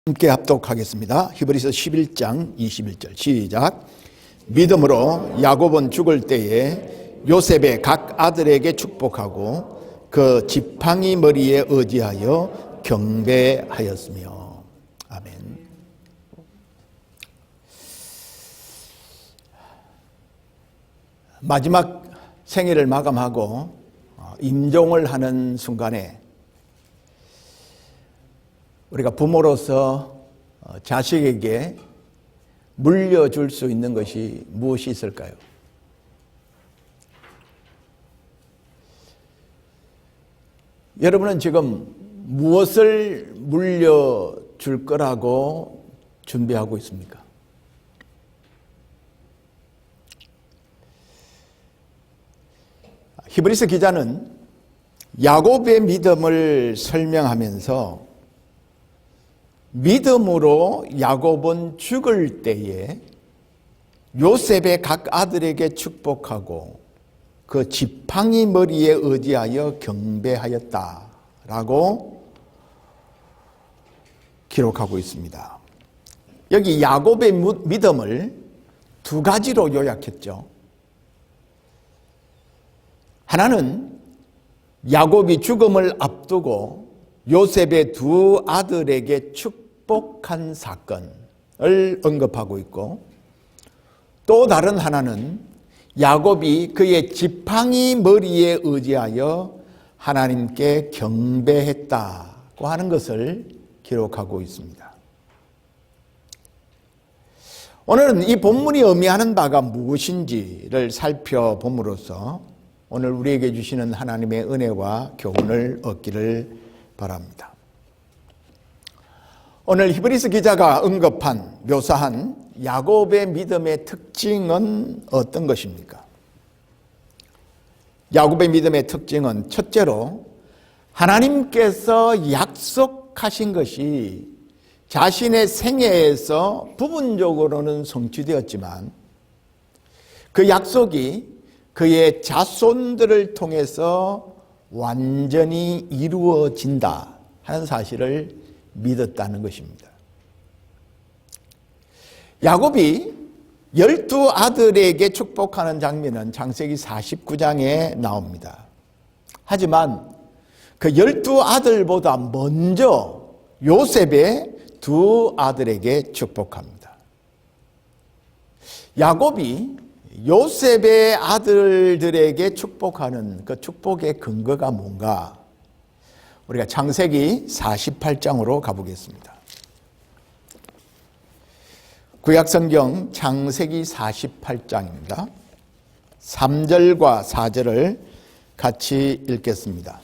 함께 합독하겠습니다. 히브리서 11장 21절 시작. 믿음으로 야곱은 죽을 때에 요셉의 각 아들에게 축복하고 그 지팡이 머리에 의지하여 경배하였으며. 아멘. 마지막 생애를 마감하고 임종을 하는 순간에 우리가 부모로서 자식에게 물려줄 수 있는 것이 무엇이 있을까요? 여러분은 지금 무엇을 물려줄 거라고 준비하고 있습니까? 히브리서 기자는 야곱의 믿음을 설명하면서 믿음으로 야곱은 죽을 때에 요셉의 각 아들에게 축복하고 그 지팡이 머리에 의지하여 경배하였다라고 기록하고 있습니다. 여기 야곱의 믿음을 두 가지로 요약했죠. 하나는 야곱이 죽음을 앞두고 요셉의 두 아들에게 축복한 사건을 언급하고 있고, 또 다른 하나는 야곱이 그의 지팡이 머리에 의지하여 하나님께 경배했다고 하는 것을 기록하고 있습니다. 오늘은 이 본문이 의미하는 바가 무엇인지를 살펴봄으로써 오늘 우리에게 주시는 하나님의 은혜와 교훈을 얻기를 바랍니다. 오늘 히브리서 기자가 언급한, 묘사한 야곱의 믿음의 특징은 어떤 것입니까? 야곱의 믿음의 특징은 첫째로 하나님께서 약속하신 것이 자신의 생애에서 부분적으로는 성취되었지만 그 약속이 그의 자손들을 통해서 완전히 이루어진다 하는 사실을 믿었다는 것입니다. 야곱이 12아들에게 축복하는 장면은 창세기 49장에 나옵니다. 하지만 그 12아들보다 먼저 요셉의 두 아들에게 축복합니다. 야곱이 요셉의 아들들에게 축복하는 그 축복의 근거가 뭔가? 우리가 창세기 48장으로 가보겠습니다. 구약성경 창세기 48장입니다. 3절과 4절을 같이 읽겠습니다.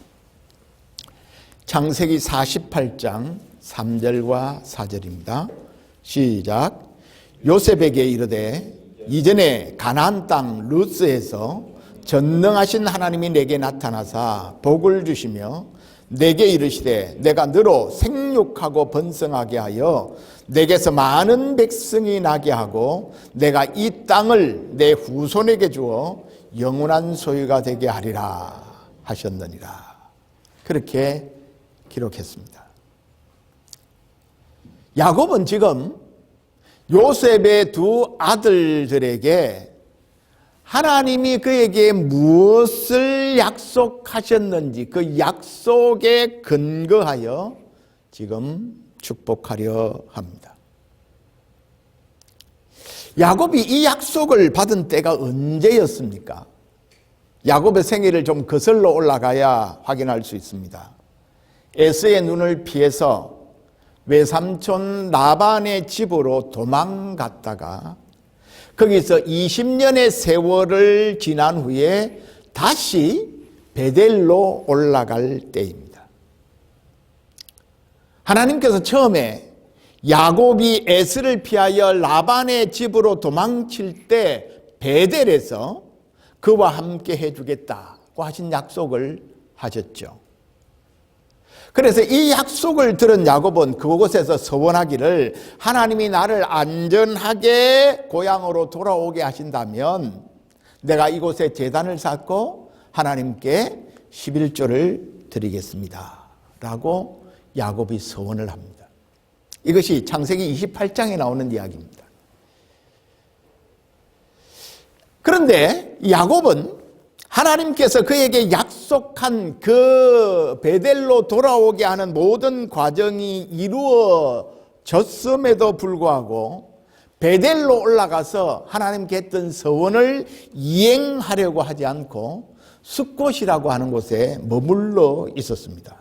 창세기 48장 3절과 4절입니다. 시작. 요셉에게 이르되 이전에 가나안 땅 루스에서 전능하신 하나님이 내게 나타나사 복을 주시며 내게 이르시되 내가 너로 생육하고 번성하게 하여 내게서 많은 백성이 나게 하고 내가 이 땅을 내 후손에게 주어 영원한 소유가 되게 하리라 하셨느니라. 그렇게 기록했습니다. 야곱은 지금 요셉의 두 아들들에게 하나님이 그에게 무엇을 약속하셨는지 그 약속에 근거하여 지금 축복하려 합니다. 야곱이 이 약속을 받은 때가 언제였습니까? 야곱의 생애를 좀 거슬러 올라가야 확인할 수 있습니다. 에서의 눈을 피해서 외삼촌 라반의 집으로 도망갔다가 거기서 20년의 세월을 지난 후에 다시 베델로 올라갈 때입니다. 하나님께서 처음에 야곱이 에서를 피하여 라반의 집으로 도망칠 때 베델에서 그와 함께 해주겠다고 하신 약속을 하셨죠. 그래서 이 약속을 들은 야곱은 그곳에서 서원하기를 하나님이 나를 안전하게 고향으로 돌아오게 하신다면 내가 이곳에 제단을 쌓고 하나님께 11조를 드리겠습니다 라고 야곱이 서원을 합니다. 이것이 창세기 28장에 나오는 이야기입니다. 그런데 야곱은 하나님께서 그에게 약속한 그 베델로 돌아오게 하는 모든 과정이 이루어졌음에도 불구하고 베델로 올라가서 하나님께 했던 서원을 이행하려고 하지 않고 숫곳이라고 하는 곳에 머물러 있었습니다.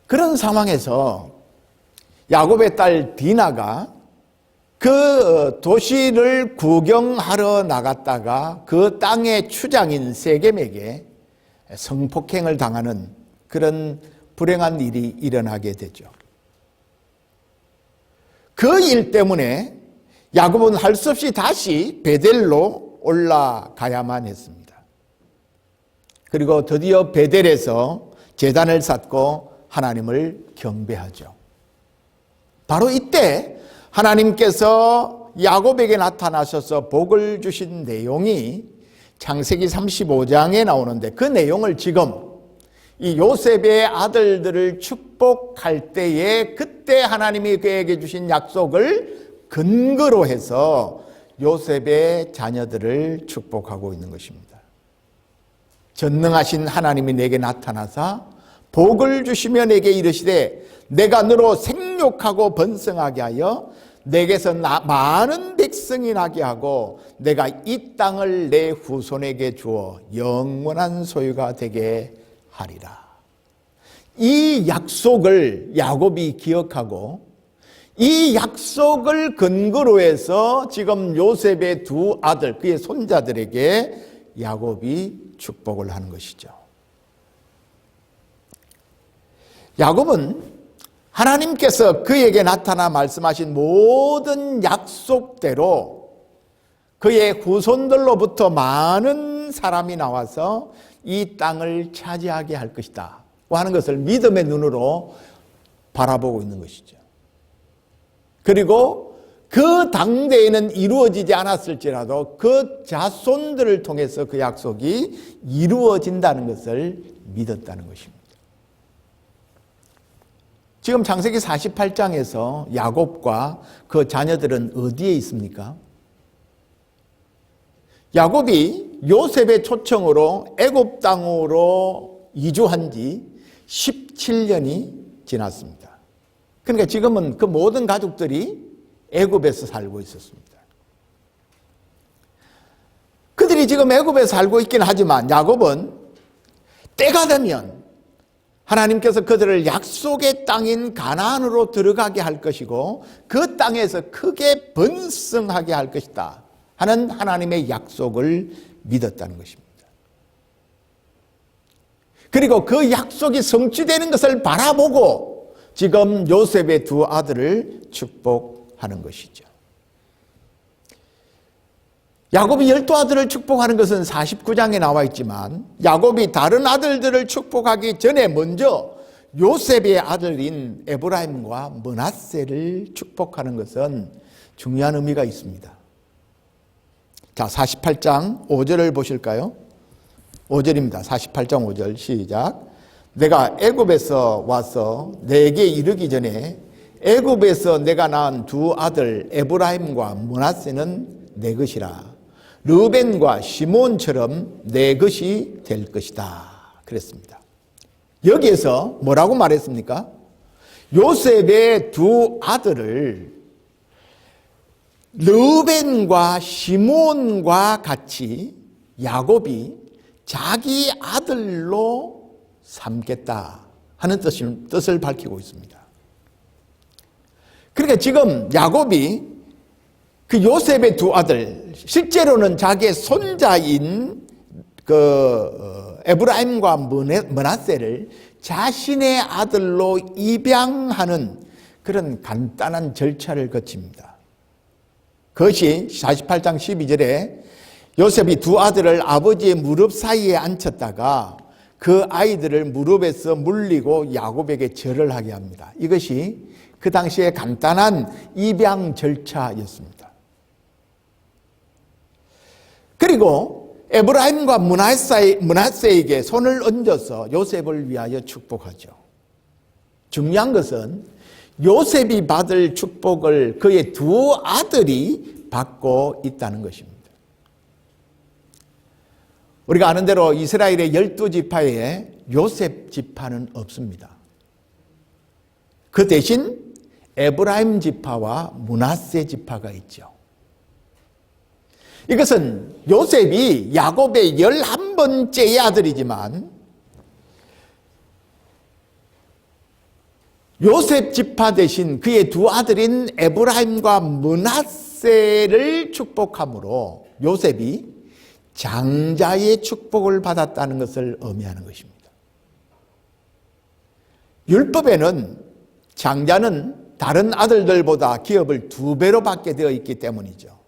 그런 상황에서 야곱의 딸 디나가 그 도시를 구경하러 나갔다가 그 땅의 추장인 세겜에게 성폭행을 당하는 그런 불행한 일이 일어나게 되죠. 그 일 때문에 야곱은 할 수 없이 다시 베델로 올라가야만 했습니다. 그리고 드디어 베델에서 제단을 쌓고 하나님을 경배하죠. 바로 이때 하나님께서 야곱에게 나타나셔서 복을 주신 내용이 창세기 35장에 나오는데, 그 내용을 지금 이 요셉의 아들들을 축복할 때에 그때 하나님이 그에게 주신 약속을 근거로 해서 요셉의 자녀들을 축복하고 있는 것입니다. 전능하신 하나님이 내게 나타나사 복을 주시며 내게 이르시되 내가 너로 생육하고 번성하게 하여 내게서 많은 백성이 나게 하고 내가 이 땅을 내 후손에게 주어 영원한 소유가 되게 하리라. 이 약속을 야곱이 기억하고 이 약속을 근거로 해서 지금 요셉의 두 아들, 그의 손자들에게 야곱이 축복을 하는 것이죠. 야곱은 하나님께서 그에게 나타나 말씀하신 모든 약속대로 그의 후손들로부터 많은 사람이 나와서 이 땅을 차지하게 할 것이다 하는 것을 믿음의 눈으로 바라보고 있는 것이죠. 그리고 그 당대에는 이루어지지 않았을지라도 그 자손들을 통해서 그 약속이 이루어진다는 것을 믿었다는 것입니다. 지금 창세기 48장에서 야곱과 그 자녀들은 어디에 있습니까? 야곱이 요셉의 초청으로 애굽 땅으로 이주한 지 17년이 지났습니다. 그러니까 지금은 그 모든 가족들이 애굽에서 살고 있었습니다. 그들이 지금 애굽에 살고 있긴 하지만 야곱은 때가 되면 하나님께서 그들을 약속의 땅인 가나안으로 들어가게 할 것이고 그 땅에서 크게 번성하게 할 것이다 하는 하나님의 약속을 믿었다는 것입니다. 그리고 그 약속이 성취되는 것을 바라보고 지금 요셉의 두 아들을 축복하는 것이죠. 야곱이 12아들을 축복하는 것은 49장에 나와 있지만 야곱이 다른 아들들을 축복하기 전에 먼저 요셉의 아들인 에브라임과 므낫세를 축복하는 것은 중요한 의미가 있습니다. 자, 48장 5절을 보실까요? 5절입니다. 48장 5절 시작. 내가 애굽에서 와서 내게 이르기 전에 애굽에서 내가 낳은 두 아들 에브라임과 므낫세는 내 것이라. 르벤과 시몬처럼 내 것이 될 것이다 그랬습니다. 여기에서 뭐라고 말했습니까? 요셉의 두 아들을 르벤과 시몬과 같이 야곱이 자기 아들로 삼겠다 하는 뜻을 밝히고 있습니다. 그러니까 지금 야곱이 그 요셉의 두 아들, 실제로는 자기의 손자인 에브라임과 므낫세를 자신의 아들로 입양하는 그런 간단한 절차를 거칩니다. 그것이 48장 12절에 요셉이 두 아들을 아버지의 무릎 사이에 앉혔다가 그 아이들을 무릎에서 물리고 야곱에게 절을 하게 합니다. 이것이 그 당시에 간단한 입양 절차였습니다. 그리고 에브라임과 므낫세에게 손을 얹어서 요셉을 위하여 축복하죠. 중요한 것은 요셉이 받을 축복을 그의 두 아들이 받고 있다는 것입니다. 우리가 아는 대로 이스라엘의 12지파에 요셉 지파는 없습니다. 그 대신 에브라임 지파와 므낫세 지파가 있죠. 이것은 요셉이 야곱의 11번째의 아들이지만 요셉 지파 대신 그의 두 아들인 에브라임과 므낫세를 축복함으로 요셉이 장자의 축복을 받았다는 것을 의미하는 것입니다. 율법에는 장자는 다른 아들들보다 기업을 2배로 받게 되어 있기 때문이죠.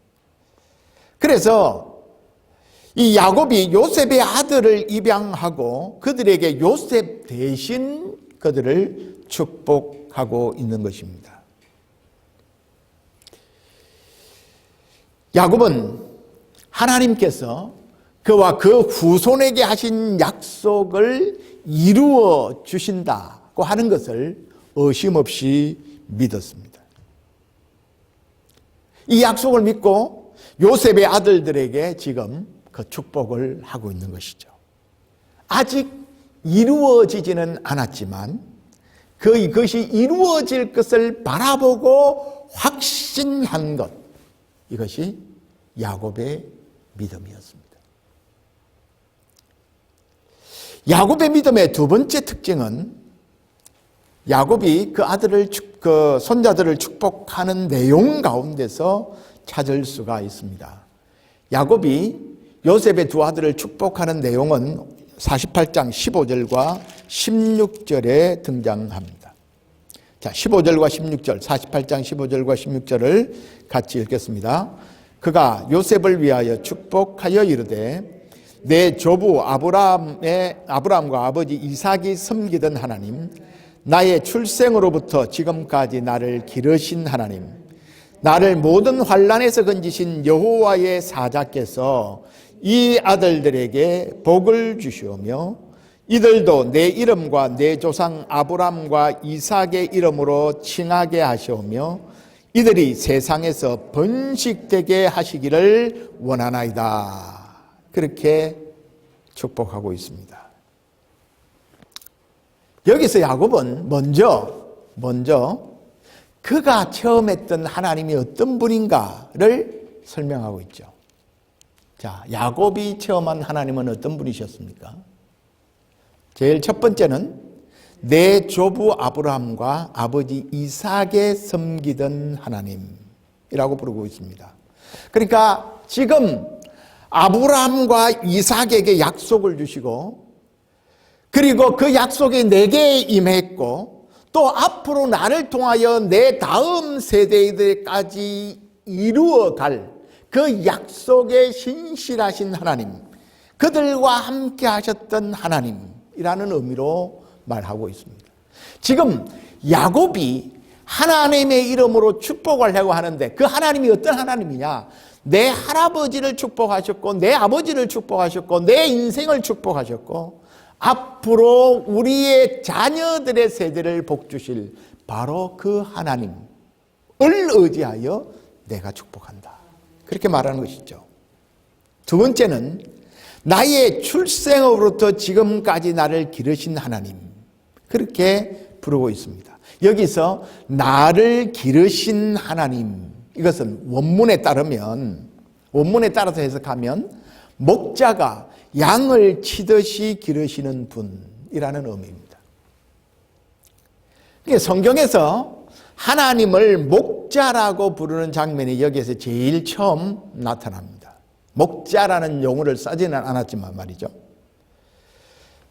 그래서 이 야곱이 요셉의 아들을 입양하고 그들에게 요셉 대신 그들을 축복하고 있는 것입니다. 야곱은 하나님께서 그와 그 후손에게 하신 약속을 이루어 주신다고 하는 것을 의심 없이 믿었습니다. 이 약속을 믿고 요셉의 아들들에게 지금 그 축복을 하고 있는 것이죠. 아직 이루어지지는 않았지만 그것이 이루어질 것을 바라보고 확신한 것, 이것이 야곱의 믿음이었습니다. 야곱의 믿음의 두 번째 특징은 야곱이 그 손자들을 축복하는 내용 가운데서 찾을 수가 있습니다. 야곱이 요셉의 두 아들을 축복하는 내용은 48장 15절과 16절에 등장합니다. 자, 15절과 16절, 48장 15절과 16절을 같이 읽겠습니다. 그가 요셉을 위하여 축복하여 이르되 내 조부 아브라함과 아버지 이삭이 섬기던 하나님, 나의 출생으로부터 지금까지 나를 기르신 하나님, 나를 모든 환난에서 건지신 여호와의 사자께서 이 아들들에게 복을 주시오며 이들도 내 이름과 내 조상 아브람과 이삭의 이름으로 칭하게 하시오며 이들이 세상에서 번식되게 하시기를 원하나이다. 그렇게 축복하고 있습니다. 여기서 야곱은 먼저 그가 체험했던 하나님이 어떤 분인가를 설명하고 있죠. 자, 야곱이 체험한 하나님은 어떤 분이셨습니까? 제일 첫 번째는 내 조부 아브라함과 아버지 이삭에 섬기던 하나님이라고 부르고 있습니다. 그러니까 지금 아브라함과 이삭에게 약속을 주시고 그리고 그 약속이 내게 임했고 또 앞으로 나를 통하여 내 다음 세대들까지 이루어갈 그 약속에 신실하신 하나님, 그들과 함께 하셨던 하나님이라는 의미로 말하고 있습니다. 지금 야곱이 하나님의 이름으로 축복을 하려고 하는데 그 하나님이 어떤 하나님이냐? 내 할아버지를 축복하셨고 내 아버지를 축복하셨고 내 인생을 축복하셨고 앞으로 우리의 자녀들의 세대를 복주실 바로 그 하나님을 의지하여 내가 축복한다. 그렇게 말하는 것이죠. 두 번째는 나의 출생으로부터 지금까지 나를 기르신 하나님, 그렇게 부르고 있습니다. 여기서 나를 기르신 하나님, 이것은 원문에 따라서 해석하면 목자가 양을 치듯이 기르시는 분이라는 의미입니다. 성경에서 하나님을 목자라고 부르는 장면이 여기에서 제일 처음 나타납니다. 목자라는 용어를 쓰지는 않았지만 말이죠.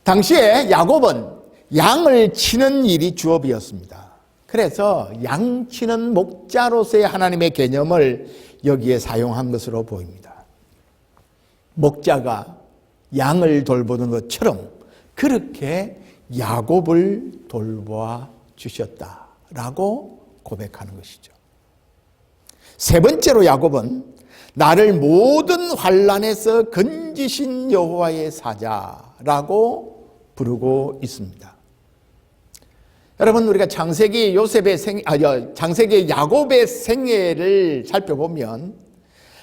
당시에 야곱은 양을 치는 일이 주업이었습니다. 그래서 양치는 목자로서의 하나님의 개념을 여기에 사용한 것으로 보입니다. 목자가 양을 돌보는 것처럼 그렇게 야곱을 돌보아 주셨다라고 고백하는 것이죠. 세 번째로 야곱은 나를 모든 환난에서 건지신 여호와의 사자라고 부르고 있습니다. 여러분, 우리가 창세기 창세기 야곱의 생애를 살펴보면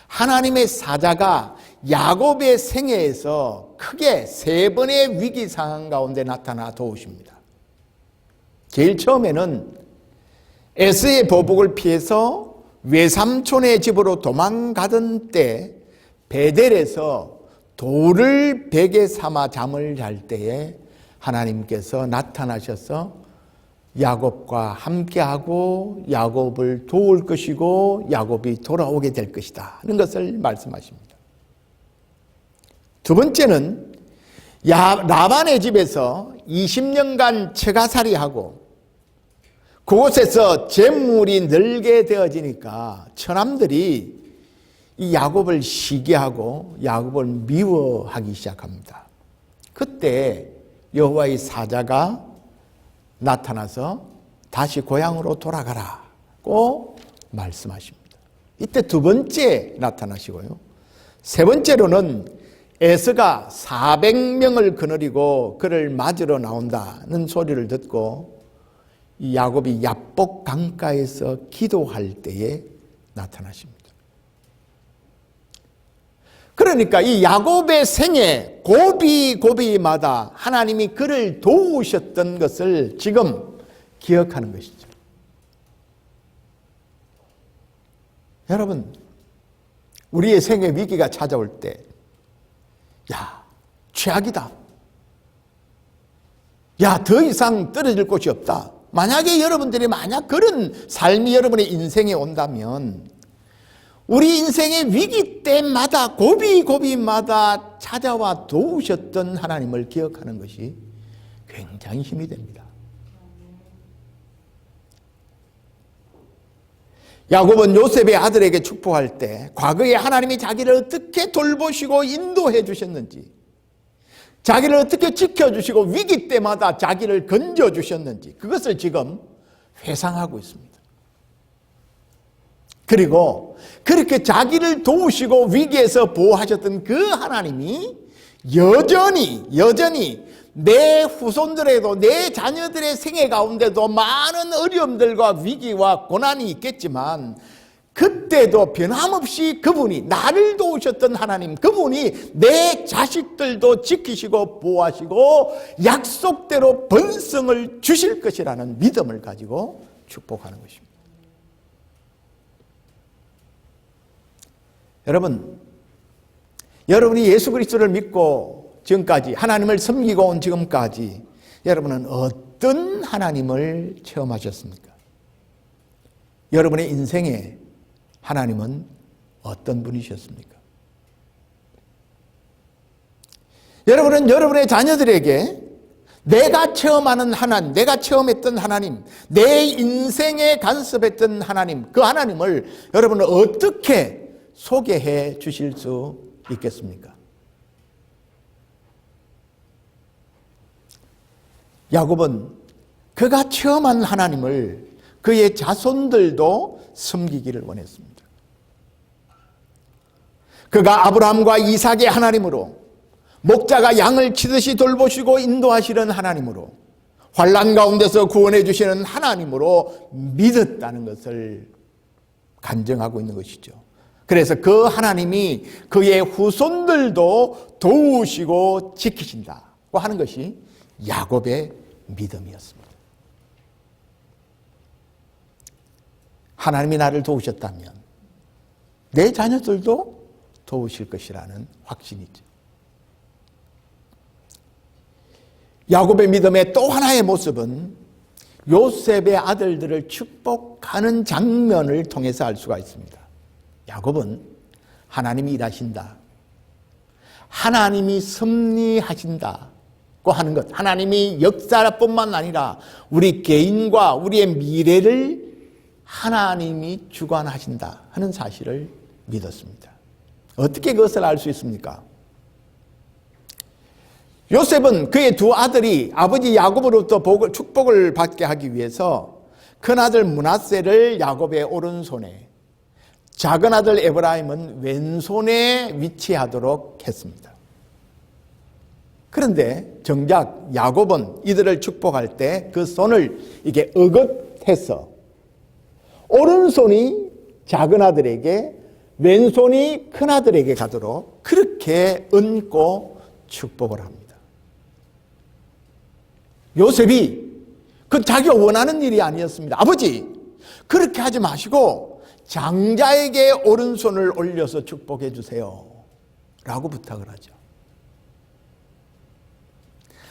하나님의 사자가 야곱의 생애에서 크게 3번의 위기 상황 가운데 나타나 도우십니다. 제일 처음에는 에서의 보복을 피해서 외삼촌의 집으로 도망가던 때 베델에서 돌을 베개 삼아 잠을 잘 때에 하나님께서 나타나셔서 야곱과 함께하고 야곱을 도울 것이고 야곱이 돌아오게 될 것이다 하는 것을 말씀하십니다. 두 번째는 라반의 집에서 20년간 처가살이하고 그곳에서 재물이 늘게 되어지니까 처남들이 이 야곱을 시기하고 야곱을 미워하기 시작합니다. 그때 여호와의 사자가 나타나서 다시 고향으로 돌아가라고 말씀하십니다. 이때 두 번째 나타나시고요. 세 번째로는 에서가 400명을 거느리고 그를 맞으러 나온다는 소리를 듣고 이 야곱이 야복 강가에서 기도할 때에 나타나십니다. 그러니까 이 야곱의 생애 고비고비마다 하나님이 그를 도우셨던 것을 지금 기억하는 것이죠. 여러분, 우리의 생애 위기가 찾아올 때 최악이다. 더 이상 떨어질 곳이 없다. 만약에 여러분들이 그런 삶이 여러분의 인생에 온다면 우리 인생의 위기 때마다 고비고비마다 찾아와 도우셨던 하나님을 기억하는 것이 굉장히 힘이 됩니다. 야곱은 요셉의 아들에게 축복할 때 과거에 하나님이 자기를 어떻게 돌보시고 인도해 주셨는지, 자기를 어떻게 지켜주시고 위기 때마다 자기를 건져주셨는지 그것을 지금 회상하고 있습니다. 그리고 그렇게 자기를 도우시고 위기에서 보호하셨던 그 하나님이 여전히 내 후손들에도 내 자녀들의 생애 가운데도 많은 어려움들과 위기와 고난이 있겠지만 그때도 변함없이 그분이 나를 도우셨던 하나님, 그분이 내 자식들도 지키시고 보호하시고 약속대로 번성을 주실 것이라는 믿음을 가지고 축복하는 것입니다. 여러분이 예수 그리스도를 믿고 지금까지 하나님을 섬기고 온 지금까지 여러분은 어떤 하나님을 체험하셨습니까? 여러분의 인생에 하나님은 어떤 분이셨습니까? 여러분은 여러분의 자녀들에게 내가 체험하는 하나님, 내가 체험했던 하나님, 내 인생에 간섭했던 하나님, 그 하나님을 여러분은 어떻게 소개해 주실 수 있겠습니까? 야곱은 그가 체험한 하나님을 그의 자손들도 섬기기를 원했습니다. 그가 아브라함과 이삭의 하나님으로, 목자가 양을 치듯이 돌보시고 인도하시는 하나님으로, 환난 가운데서 구원해 주시는 하나님으로 믿었다는 것을 간증하고 있는 것이죠. 그래서 그 하나님이 그의 후손들도 도우시고 지키신다고 하는 것이 야곱의 믿음이었습니다. 하나님이 나를 도우셨다면 내 자녀들도 도우실 것이라는 확신이죠. 야곱의 믿음의 또 하나의 모습은 요셉의 아들들을 축복하는 장면을 통해서 알 수가 있습니다. 야곱은 하나님이 일하신다, 하나님이 섭리하신다고 하는 것, 하나님이 역사뿐만 아니라 우리 개인과 우리의 미래를 하나님이 주관하신다 하는 사실을 믿었습니다. 어떻게 그것을 알 수 있습니까? 요셉은 그의 두 아들이 아버지 야곱으로부터 축복을 받게 하기 위해서 큰아들 므낫세를 야곱의 오른손에, 작은 아들 에브라임은 왼손에 위치하도록 했습니다. 그런데 정작 야곱은 이들을 축복할 때 그 손을 이게 어긋해서 오른손이 작은 아들에게 왼손이 큰 아들에게 가도록 그렇게 얹고 축복을 합니다. 요셉이 그 자기가 원하는 일이 아니었습니다. 아버지, 그렇게 하지 마시고 장자에게 오른손을 올려서 축복해 주세요 라고 부탁을 하죠.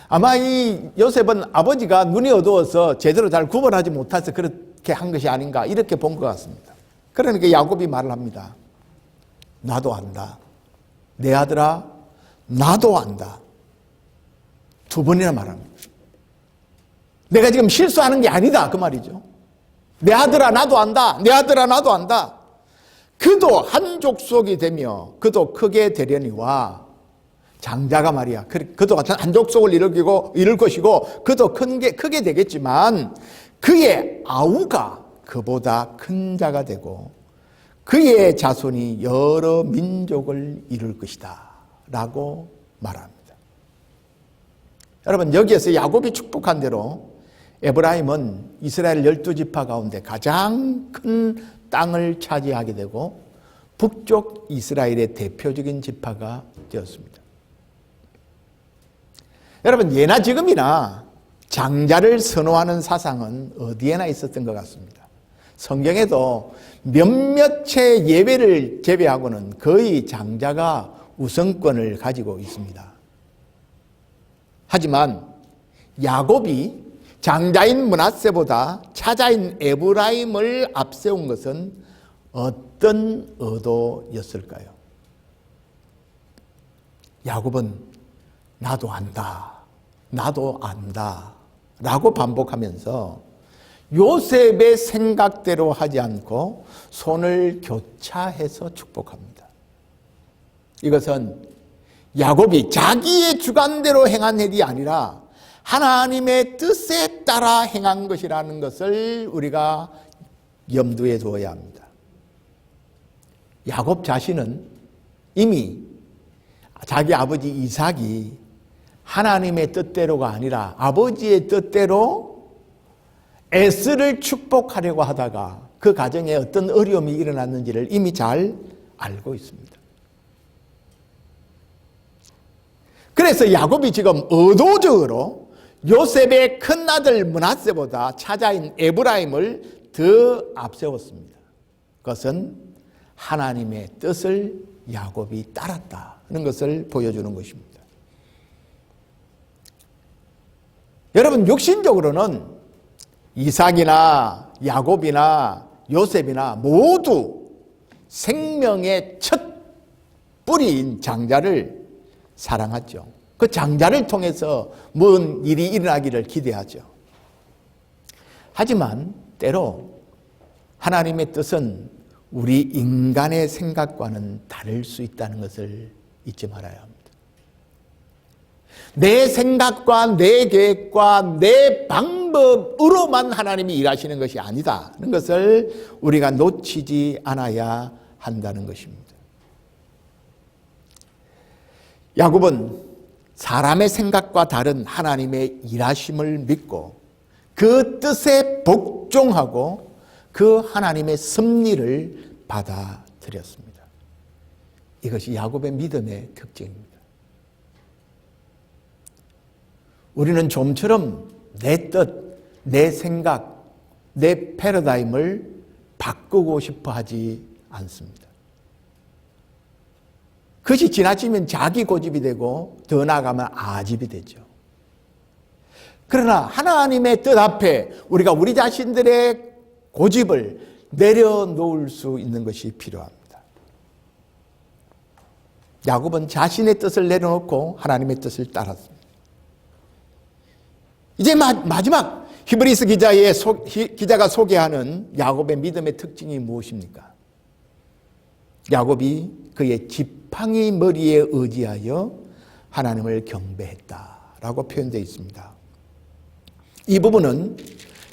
아마 이 요셉은 아버지가 눈이 어두워서 제대로 잘 구분하지 못해서 그렇게 한 것이 아닌가 이렇게 본 것 같습니다. 그러니까 야곱이 말을 합니다. 나도 안다. 내 아들아, 나도 안다. 두 번이나 말합니다. 내가 지금 실수하는 게 아니다 그 말이죠. 내 아들아 나도 안다. 내 아들아 나도 안다. 그도 한 족속이 되며 그도 크게 되려니와 장자가 말이야. 그도 같은 한 족속을 이룰 것이고 그도 크게 되겠지만 그의 아우가 그보다 큰 자가 되고 그의 자손이 여러 민족을 이룰 것이다 라고 말합니다. 여러분, 여기에서 야곱이 축복한 대로 에브라임은 이스라엘 12지파 가운데 가장 큰 땅을 차지하게 되고 북쪽 이스라엘의 대표적인 지파가 되었습니다. 여러분, 예나 지금이나 장자를 선호하는 사상은 어디에나 있었던 것 같습니다. 성경에도 몇몇의 예외를 제외하고는 거의 장자가 우선권을 가지고 있습니다. 하지만 야곱이 장자인 므낫세보다 차자인 에브라임을 앞세운 것은 어떤 의도였을까요? 야곱은 나도 안다, 나도 안다 라고 반복하면서 요셉의 생각대로 하지 않고 손을 교차해서 축복합니다. 이것은 야곱이 자기의 주관대로 행한 일이 아니라 하나님의 뜻에 따라 행한 것이라는 것을 우리가 염두에 두어야 합니다. 야곱 자신은 이미 자기 아버지 이삭이 하나님의 뜻대로가 아니라 아버지의 뜻대로 에스를 축복하려고 하다가 그 가정에 어떤 어려움이 일어났는지를 이미 잘 알고 있습니다. 그래서 야곱이 지금 의도적으로 요셉의 큰아들 므낫세보다 차자인 에브라임을 더 앞세웠습니다. 그것은 하나님의 뜻을 야곱이 따랐다는 것을 보여주는 것입니다. 여러분, 육신적으로는 이삭이나 야곱이나 요셉이나 모두 생명의 첫 뿌리인 장자를 사랑하죠. 그 장자를 통해서 무슨 일이 일어나기를 기대하죠. 하지만 때로 하나님의 뜻은 우리 인간의 생각과는 다를 수 있다는 것을 잊지 말아야 합니다. 내 생각과 내 계획과 내 방법으로만 하나님이 일하시는 것이 아니다는 것을 우리가 놓치지 않아야 한다는 것입니다. 야곱은 사람의 생각과 다른 하나님의 일하심을 믿고 그 뜻에 복종하고 그 하나님의 섭리를 받아들였습니다. 이것이 야곱의 믿음의 특징입니다. 우리는 좀처럼 내 뜻, 내 생각, 내 패러다임을 바꾸고 싶어 하지 않습니다. 그것이 지나치면 자기 고집이 되고 더 나아가면 아집이 되죠. 그러나 하나님의 뜻 앞에 우리가 우리 자신들의 고집을 내려놓을 수 있는 것이 필요합니다. 야곱은 자신의 뜻을 내려놓고 하나님의 뜻을 따랐습니다. 이제 마지막 히브리서 기자가 소개하는 야곱의 믿음의 특징이 무엇입니까? 야곱이 그의 지팡이 머리에 의지하여 하나님을 경배했다라고 표현되어 있습니다. 이 부분은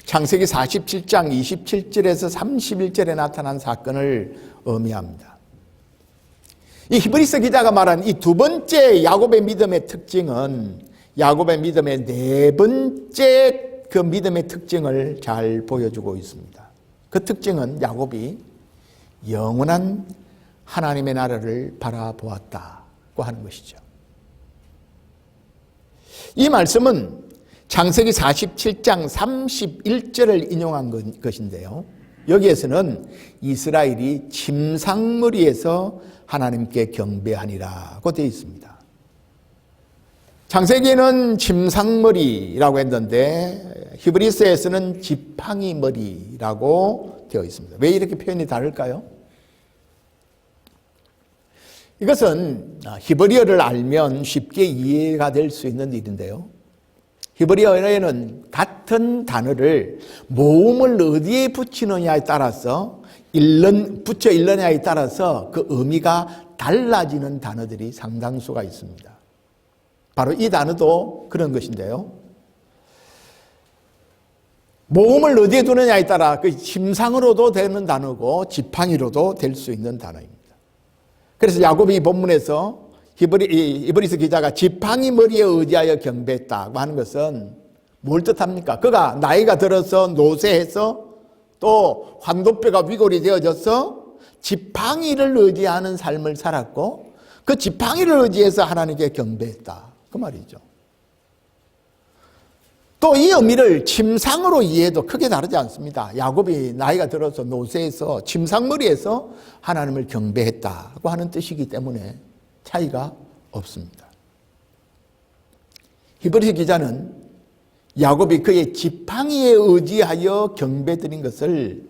창세기 47장 27절에서 31절에 나타난 사건을 의미합니다. 이 히브리서 기자가 말한 이 두 번째 야곱의 믿음의 특징은 야곱의 믿음의 네 번째 그 믿음의 특징을 잘 보여주고 있습니다. 그 특징은 야곱이 영원한 하나님의 나라를 바라보았다고 하는 것이죠. 이 말씀은 창세기 47장 31절을 인용한 것인데요. 여기에서는 이스라엘이 침상머리에서 하나님께 경배하니라고 되어 있습니다. 창세기에는 침상머리라고 했는데 히브리서에서는 지팡이 머리라고 되어 있습니다. 왜 이렇게 표현이 다를까요? 이것은 히브리어를 알면 쉽게 이해가 될 수 있는 일인데요. 히브리어에는 같은 단어를 모음을 어디에 붙이느냐에 따라서 붙여 읽느냐에 따라서 그 의미가 달라지는 단어들이 상당수가 있습니다. 바로 이 단어도 그런 것인데요. 모음을 어디에 두느냐에 따라 그 침상으로도 되는 단어고 지팡이로도 될 수 있는 단어입니다. 그래서 야곱이 본문에서 히브리서 기자가 지팡이 머리에 의지하여 경배했다고 하는 것은 뭘 뜻합니까? 그가 나이가 들어서 노쇠해서 또 환도뼈가 위골이 되어져서 지팡이를 의지하는 삶을 살았고 그 지팡이를 의지해서 하나님께 경배했다. 그 말이죠. 또 이 의미를 침상으로 이해해도 크게 다르지 않습니다. 야곱이 나이가 들어서 노쇠해서 침상머리에서 하나님을 경배했다고 하는 뜻이기 때문에 차이가 없습니다. 히브리서 기자는 야곱이 그의 지팡이에 의지하여 경배드린 것을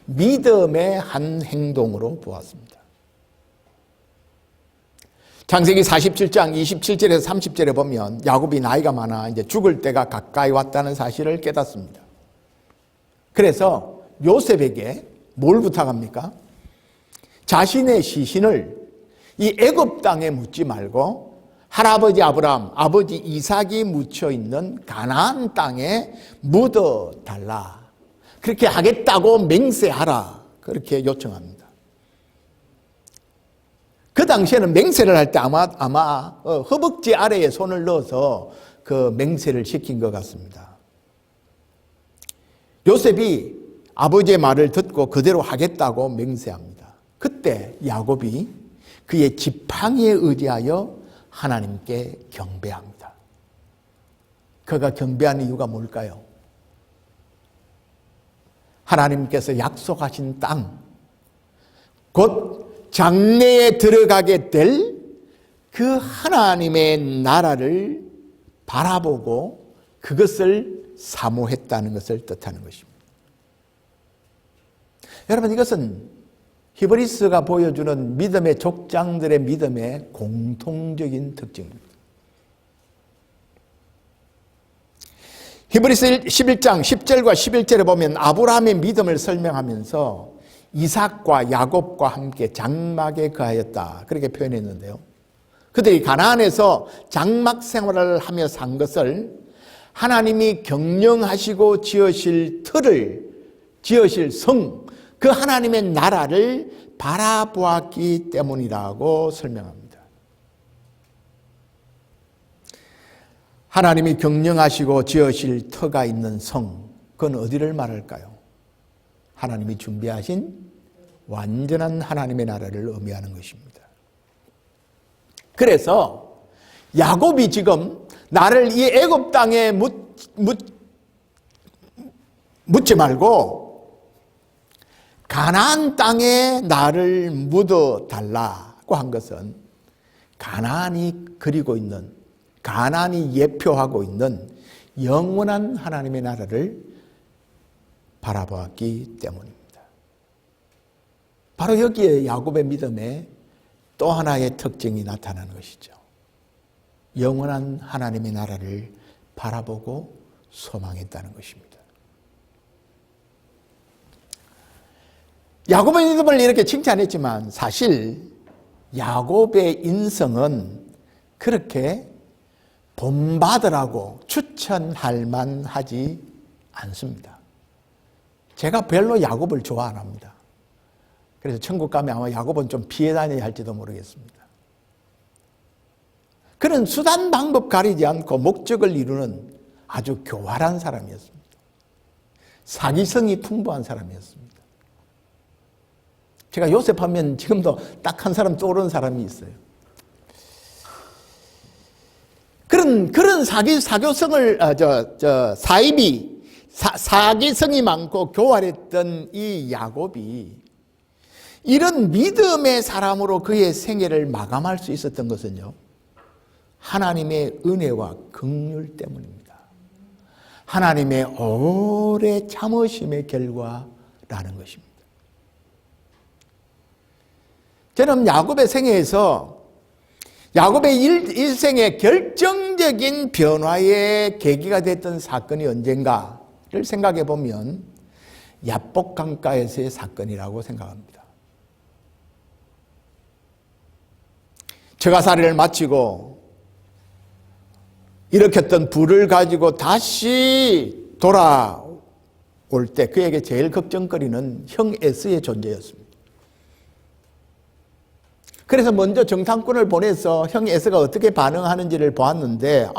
믿음의 한 행동으로 보았습니다. 창세기 47장 27절에서 30절에 보면 야곱이 나이가 많아 이제 죽을 때가 가까이 왔다는 사실을 깨닫습니다. 그래서 요셉에게 뭘 부탁합니까? 자신의 시신을 이 애굽 땅에 묻지 말고 할아버지 아브라함, 아버지 이삭이 묻혀 있는 가나안 땅에 묻어 달라. 그렇게 하겠다고 맹세하라. 그렇게 요청합니다. 그 당시에는 맹세를 할 때 아마 허벅지 아래에 손을 넣어서 그 맹세를 시킨 것 같습니다. 요셉이 아버지의 말을 듣고 그대로 하겠다고 맹세합니다. 그때 야곱이 그의 지팡이에 의지하여 하나님께 경배합니다. 그가 경배하는 이유가 뭘까요? 하나님께서 약속하신 땅, 곧 장래에 들어가게 될 그 하나님의 나라를 바라보고 그것을 사모했다는 것을 뜻하는 것입니다. 여러분, 이것은 히브리서가 보여주는 믿음의 족장들의 믿음의 공통적인 특징입니다. 히브리서 11장 10절과 11절에 보면 아브라함의 믿음을 설명하면서 이삭과 야곱과 함께 장막에 거하였다. 그렇게 표현했는데요. 그들이 가나안에서 장막 생활을 하며 산 것을 하나님이 경영하시고 지으실 틀을, 지으실 성, 그 하나님의 나라를 바라보았기 때문이라고 설명합니다. 하나님이 경영하시고 지으실 터가 있는 성, 그건 어디를 말할까요? 하나님이 준비하신 완전한 하나님의 나라를 의미하는 것입니다. 그래서 야곱이 지금 나를 이 애굽 땅에 묻지 말고 가나안 땅에 나를 묻어 달라고 한 것은 가나안이 그리고 있는, 가나안이 예표하고 있는 영원한 하나님의 나라를 바라보았기 때문입니다. 바로 여기에 야곱의 믿음의 또 하나의 특징이 나타나는 것이죠. 영원한 하나님의 나라를 바라보고 소망했다는 것입니다. 야곱의 믿음을 이렇게 칭찬했지만 사실 야곱의 인성은 그렇게 본받으라고 추천할 만하지 않습니다. 제가 별로 야곱을 좋아 안 합니다. 그래서 천국 가면 아마 야곱은 좀 피해 다녀야 할지도 모르겠습니다. 그는 수단 방법 가리지 않고 목적을 이루는 아주 교활한 사람이었습니다. 사기성이 풍부한 사람이었습니다. 제가 요셉 하면 지금도 딱 한 사람 떠오르는 사람이 있어요. 그런 사교성을, 사기성이 많고 교활했던 이 야곱이 이런 믿음의 사람으로 그의 생애를 마감할 수 있었던 것은요, 하나님의 은혜와 긍휼 때문입니다. 하나님의 오래 참으심의 결과라는 것입니다. 저는 야곱의 생애에서 야곱의 일생의 결정적인 변화의 계기가 됐던 사건이 언젠가를 생각해 보면 야복 강가에서의 사건이라고 생각합니다. 처가살이를 마치고 일으켰던 부를 가지고 다시 돌아올 때 그에게 제일 걱정거리는 형 에스의 존재였습니다. 그래서 먼저 정탐꾼을 보내서 형 에스가 어떻게 반응하는지를 보았는데,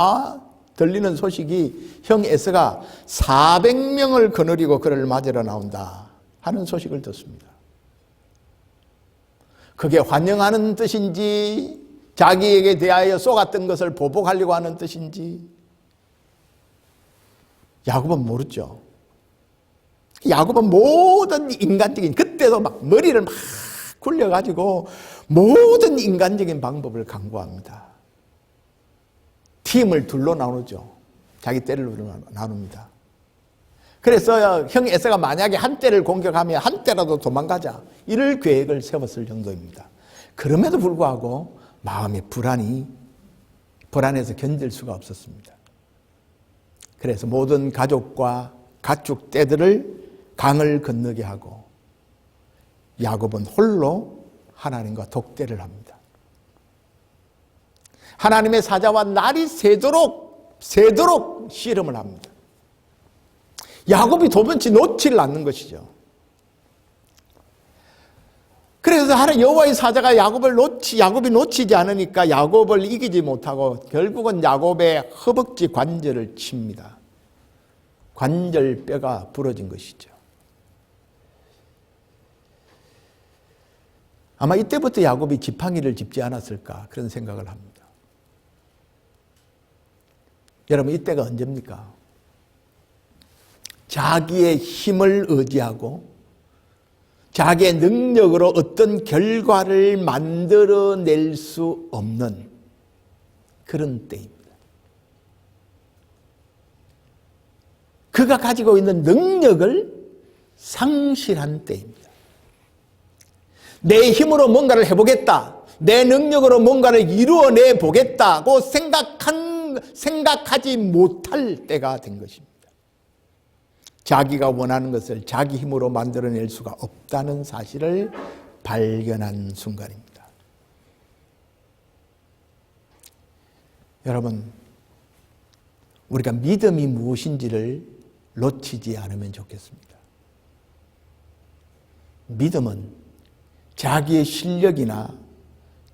들리는 소식이 형 에스가 400명을 거느리고 그를 맞으러 나온다 하는 소식을 듣습니다. 그게 환영하는 뜻인지 자기에게 대하여 쏘았던 것을 보복하려고 하는 뜻인지 야곱은 모르죠. 야곱은 모든 인간적인, 그때도 막 머리를 막 굴려가지고 모든 인간적인 방법을 강구합니다. 팀을 둘로 나누죠. 자기 떼를 나눕니다. 그래서 형 에서가 만약에 한 떼를 공격하면 한 떼라도 도망가자, 이럴 계획을 세웠을 정도입니다. 그럼에도 불구하고 마음의 불안해서 견딜 수가 없었습니다. 그래서 모든 가족과 가축 떼들을 강을 건너게 하고 야곱은 홀로 하나님과 독대를 합니다. 하나님의 사자와 날이 새도록 씨름을 합니다. 야곱이 도무지 놓지를 않는 것이죠. 그래서 여호와의 사자가 야곱이 놓치지 않으니까 야곱을 이기지 못하고 결국은 야곱의 허벅지 관절을 칩니다. 관절뼈가 부러진 것이죠. 아마 이때부터 야곱이 지팡이를 짚지 않았을까 그런 생각을 합니다. 여러분, 이때가 언제입니까? 자기의 힘을 의지하고 자기의 능력으로 어떤 결과를 만들어낼 수 없는 그런 때입니다. 그가 가지고 있는 능력을 상실한 때입니다. 내 힘으로 뭔가를 해보겠다, 내 능력으로 뭔가를 이루어내 보겠다고 생각하지 못할 때가 된 것입니다. 자기가 원하는 것을 자기 힘으로 만들어낼 수가 없다는 사실을 발견한 순간입니다. 여러분, 우리가 믿음이 무엇인지를 놓치지 않으면 좋겠습니다. 믿음은 자기의 실력이나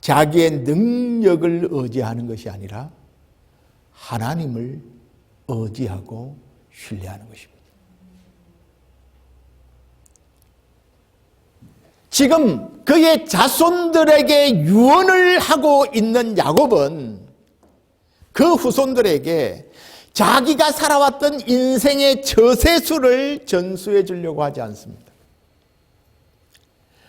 자기의 능력을 의지하는 것이 아니라 하나님을 의지하고 신뢰하는 것입니다. 지금 그의 자손들에게 유언을 하고 있는 야곱은 그 후손들에게 자기가 살아왔던 인생의 저세수를 전수해 주려고 하지 않습니다.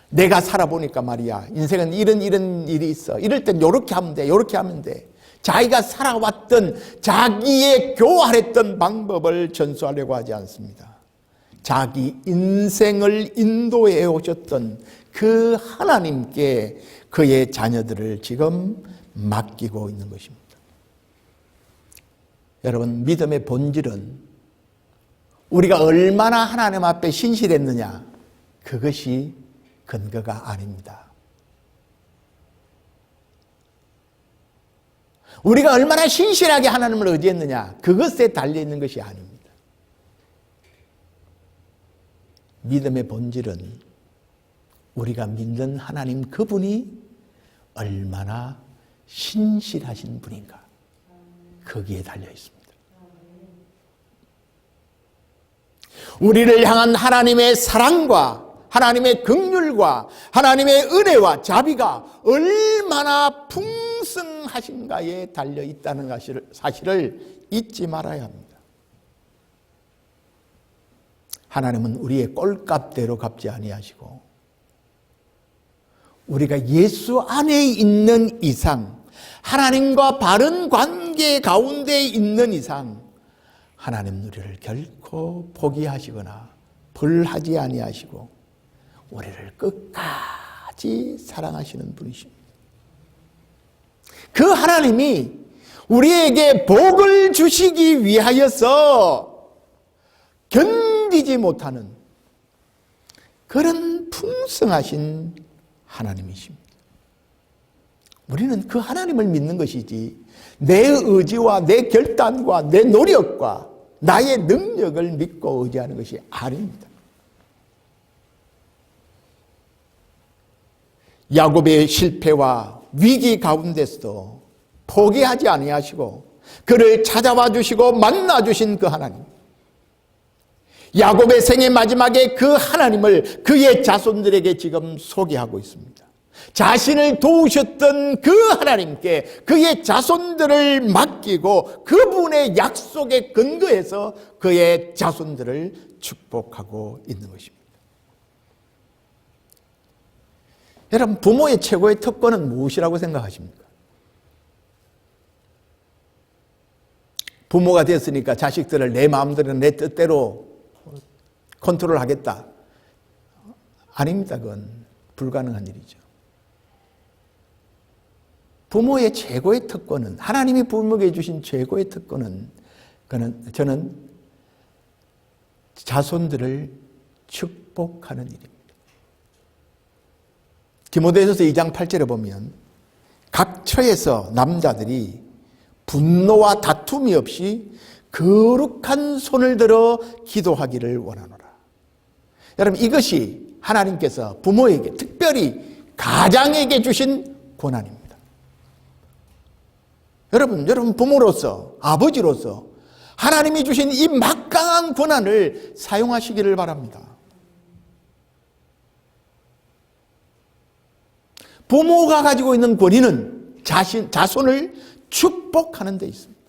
내가 살아보니까 말이야, 인생은 이런 일이 있어. 이럴 땐 이렇게 하면 돼, 이렇게 하면 돼. 자기가 살아왔던 자기의 교활했던 방법을 전수하려고 하지 않습니다. 자기 인생을 인도해 오셨던 그 하나님께 그의 자녀들을 지금 맡기고 있는 것입니다. 여러분, 믿음의 본질은 우리가 얼마나 하나님 앞에 신실했느냐, 그것이 근거가 아닙니다. 우리가 얼마나 신실하게 하나님을 의지했느냐, 그것에 달려있는 것이 아닙니다. 믿음의 본질은 우리가 믿는 하나님 그분이 얼마나 신실하신 분인가? 거기에 달려 있습니다. 우리를 향한 하나님의 사랑과 하나님의 긍휼과 하나님의 은혜와 자비가 얼마나 풍성하신가에 달려 있다는 사실을 잊지 말아야 합니다. 하나님은 우리의 꼴값대로 갚지 아니하시고 우리가 예수 안에 있는 이상, 하나님과 바른 관계 가운데 있는 이상 하나님 우리를 결코 포기하시거나 벌하지 아니하시고 우리를 끝까지 사랑하시는 분이십니다. 그 하나님이 우리에게 복을 주시기 위하여서 견디지 못하는 그런 풍성하신 하나님이십니다. 우리는 그 하나님을 믿는 것이지 내 의지와 내 결단과 내 노력과 나의 능력을 믿고 의지하는 것이 아닙니다. 야곱의 실패와 위기 가운데서도 포기하지 아니하시고 그를 찾아와 주시고 만나 주신 그 하나님, 야곱의 생애 마지막에 그 하나님을 그의 자손들에게 지금 소개하고 있습니다. 자신을 도우셨던 그 하나님께 그의 자손들을 맡기고 그분의 약속에 근거해서 그의 자손들을 축복하고 있는 것입니다. 여러분, 부모의 최고의 특권은 무엇이라고 생각하십니까? 부모가 됐으니까 자식들을 내 마음대로 내 뜻대로 컨트롤하겠다. 아닙니다. 그건 불가능한 일이죠. 부모의 최고의 특권은, 하나님이 부모에게 주신 최고의 특권은 저는 자손들을 축복하는 일입니다. 디모데전서 2장 8절에 보면 각 처에서 남자들이 분노와 다툼이 없이 거룩한 손을 들어 기도하기를 원하노라. 여러분, 이것이 하나님께서 부모에게, 특별히 가장에게 주신 권한입니다. 여러분 부모로서, 아버지로서 하나님이 주신 이 막강한 권한을 사용하시기를 바랍니다. 부모가 가지고 있는 권위는 자손을 축복하는 데 있습니다.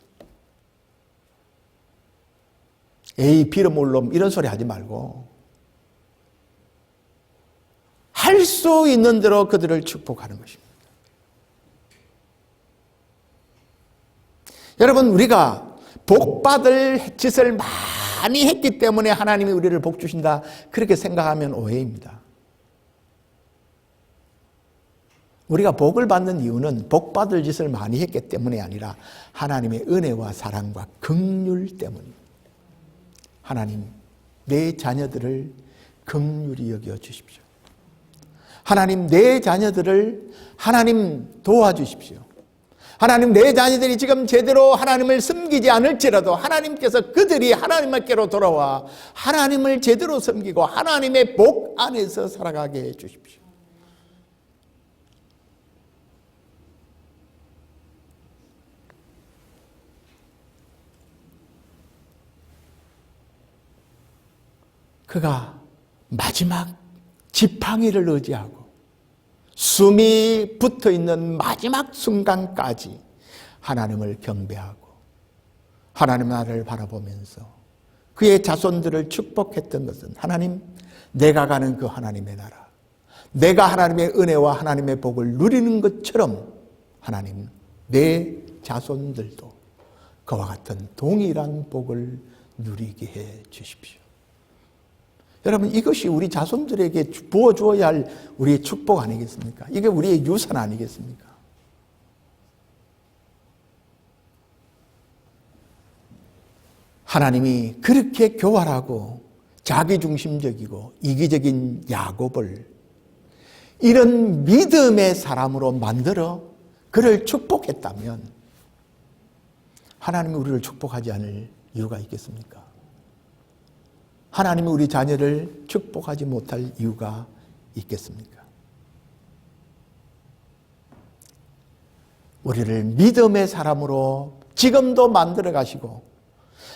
에이, 빌어먹을 놈, 이런 소리 하지 말고 할 수 있는 대로 그들을 축복하는 것입니다. 여러분, 우리가 복받을 짓을 많이 했기 때문에 하나님이 우리를 복 주신다, 그렇게 생각하면 오해입니다. 우리가 복을 받는 이유는 복받을 짓을 많이 했기 때문이 아니라 하나님의 은혜와 사랑과 긍휼 때문입니다. 하나님, 내 자녀들을 긍휼히 여겨 주십시오. 하나님, 내 자녀들을 하나님 도와주십시오. 하나님, 내 자녀들이 지금 제대로 하나님을 섬기지 않을지라도 하나님께서 그들이 하나님께로 돌아와 하나님을 제대로 섬기고 하나님의 복 안에서 살아가게 해 주십시오. 그가 마지막 지팡이를 의지하고 숨이 붙어있는 마지막 순간까지 하나님을 경배하고 하나님 나라를 바라보면서 그의 자손들을 축복했던 것은, 하나님, 내가 가는 그 하나님의 나라, 내가 하나님의 은혜와 하나님의 복을 누리는 것처럼 하나님, 내 자손들도 그와 같은 동일한 복을 누리게 해 주십시오. 여러분, 이것이 우리 자손들에게 부어주어야 할 우리의 축복 아니겠습니까? 이게 우리의 유산 아니겠습니까? 하나님이 그렇게 교활하고 자기중심적이고 이기적인 야곱을 이런 믿음의 사람으로 만들어 그를 축복했다면 하나님이 우리를 축복하지 않을 이유가 있겠습니까? 하나님이 우리 자녀를 축복하지 못할 이유가 있겠습니까? 우리를 믿음의 사람으로 지금도 만들어 가시고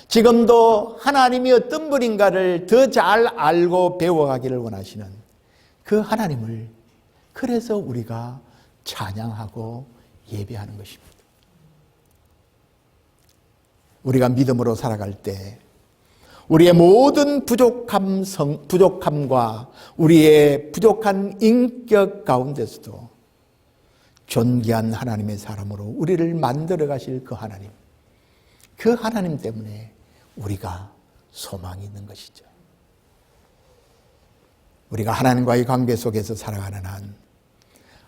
지금도 하나님이 어떤 분인가를 더 잘 알고 배워가기를 원하시는 그 하나님을 그래서 우리가 찬양하고 예배하는 것입니다. 우리가 믿음으로 살아갈 때 우리의 모든 부족함과 우리의 부족한 인격 가운데서도 존귀한 하나님의 사람으로 우리를 만들어 가실 그 하나님 때문에 우리가 소망이 있는 것이죠. 우리가 하나님과의 관계 속에서 살아가는 한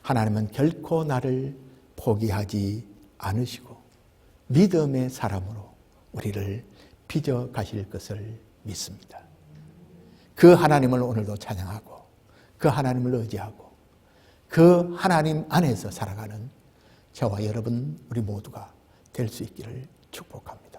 하나님은 결코 나를 포기하지 않으시고 믿음의 사람으로 우리를 빚어 가실 것을 믿습니다. 그 하나님을 오늘도 찬양하고 그 하나님을 의지하고 그 하나님 안에서 살아가는 저와 여러분 우리 모두가 될 수 있기를 축복합니다.